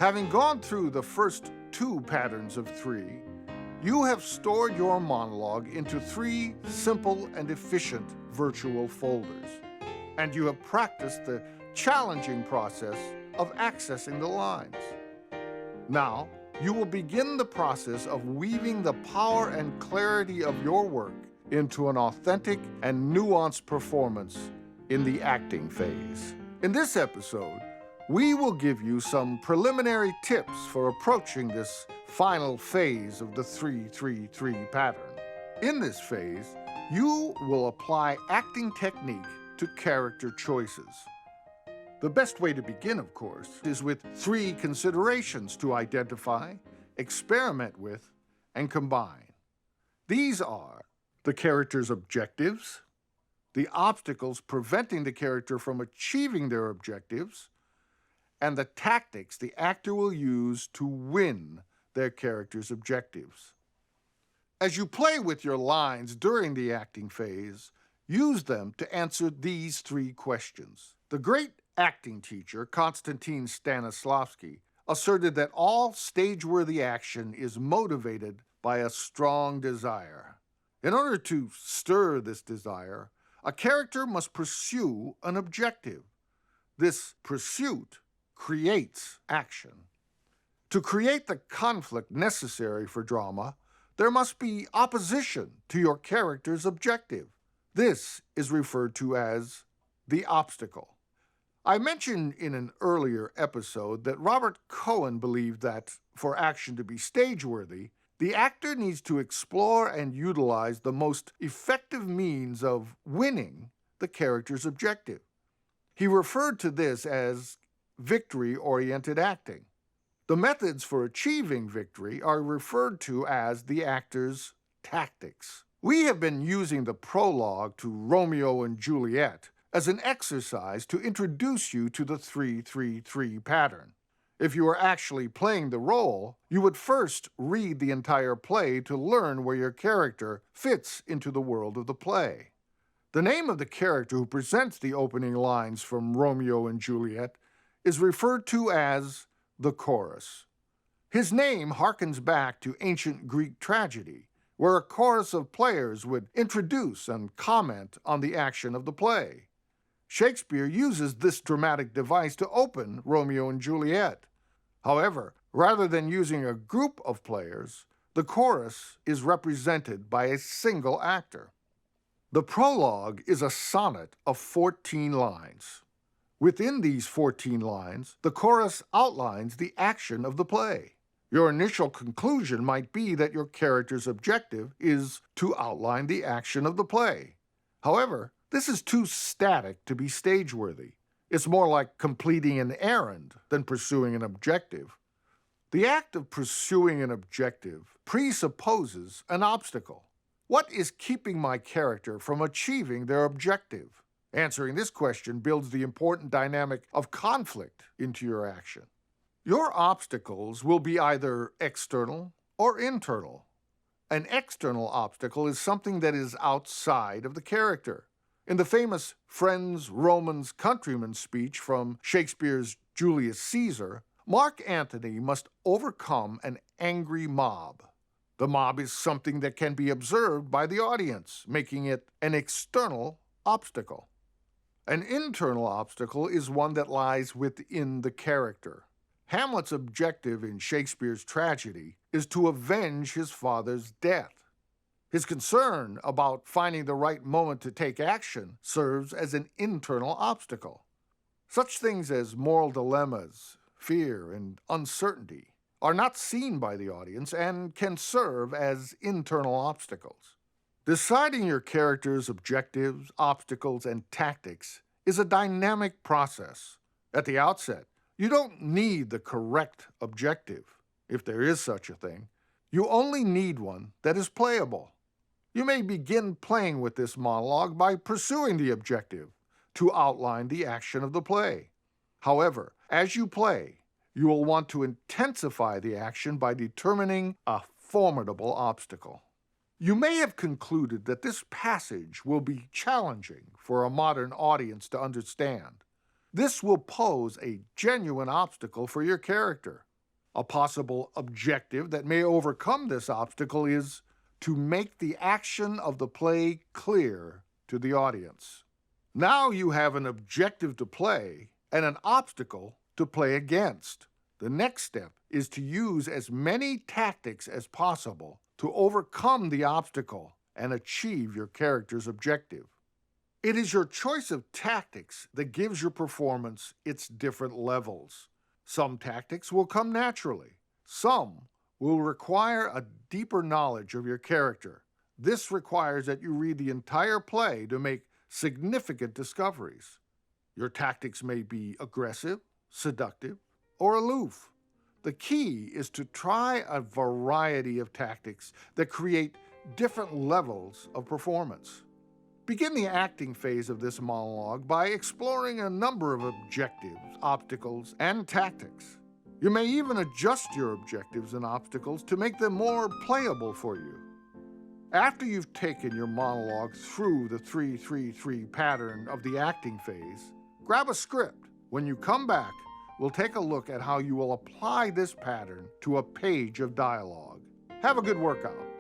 Having gone through the first two patterns of three, you have stored your monologue into three simple and efficient virtual folders, and you have practiced the challenging process of accessing the lines. Now, you will begin the process of weaving the power and clarity of your work into an authentic and nuanced performance in the acting phase. In this episode, we will give you some preliminary tips for approaching this final phase of the 3-3-3 pattern. In this phase, you will apply acting technique to character choices. The best way to begin, of course, is with three considerations to identify, experiment with, and combine. These are the character's objectives, the obstacles preventing the character from achieving their objectives, and the tactics the actor will use to win their character's objectives. As you play with your lines during the acting phase, use them to answer these three questions. The great acting teacher, Konstantin Stanislavski, asserted that all stage-worthy action is motivated by a strong desire. In order to stir this desire, a character must pursue an objective. This pursuit creates action. To create the conflict necessary for drama, there must be opposition to your character's objective. This is referred to as the obstacle. I mentioned in an earlier episode that Robert Cohen believed that, for action to be stage-worthy, the actor needs to explore and utilize the most effective means of winning the character's objective. He referred to this as victory-oriented acting. The methods for achieving victory are referred to as the actor's tactics. We have been using the prologue to Romeo and Juliet as an exercise to introduce you to the 3-3-3 pattern. If you are actually playing the role, you would first read the entire play to learn where your character fits into the world of the play. The name of the character who presents the opening lines from Romeo and Juliet is referred to as the chorus. His name harkens back to ancient Greek tragedy, where a chorus of players would introduce and comment on the action of the play. Shakespeare uses this dramatic device to open Romeo and Juliet. However, rather than using a group of players, the chorus is represented by a single actor. The prologue is a sonnet of 14 lines. Within these 14 lines, the chorus outlines the action of the play. Your initial conclusion might be that your character's objective is to outline the action of the play. However, this is too static to be stage-worthy. It's more like completing an errand than pursuing an objective. The act of pursuing an objective presupposes an obstacle. What is keeping my character from achieving their objective? Answering this question builds the important dynamic of conflict into your action. Your obstacles will be either external or internal. An external obstacle is something that is outside of the character. In the famous Friends, Romans, Countrymen speech from Shakespeare's Julius Caesar, Mark Antony must overcome an angry mob. The mob is something that can be observed by the audience, making it an external obstacle. An internal obstacle is one that lies within the character. Hamlet's objective in Shakespeare's tragedy is to avenge his father's death. His concern about finding the right moment to take action serves as an internal obstacle. Such things as moral dilemmas, fear, and uncertainty are not seen by the audience and can serve as internal obstacles. Deciding your character's objectives, obstacles, and tactics is a dynamic process. At the outset, you don't need the correct objective, if there is such a thing. You only need one that is playable. You may begin playing with this monologue by pursuing the objective to outline the action of the play. However, as you play, you will want to intensify the action by determining a formidable obstacle. You may have concluded that this passage will be challenging for a modern audience to understand. This will pose a genuine obstacle for your character. A possible objective that may overcome this obstacle is to make the action of the play clear to the audience. Now you have an objective to play and an obstacle to play against. The next step is to use as many tactics as possible to overcome the obstacle and achieve your character's objective. It is your choice of tactics that gives your performance its different levels. Some tactics will come naturally. Some will require a deeper knowledge of your character. This requires that you read the entire play to make significant discoveries. Your tactics may be aggressive, seductive, or aloof. The key is to try a variety of tactics that create different levels of performance. Begin the acting phase of this monologue by exploring a number of objectives, obstacles, and tactics. You may even adjust your objectives and obstacles to make them more playable for you. After you've taken your monologue through the 3-3-3 pattern of the acting phase, grab a script. When you come back, we'll take a look at how you will apply this pattern to a page of dialogue. Have a good workout.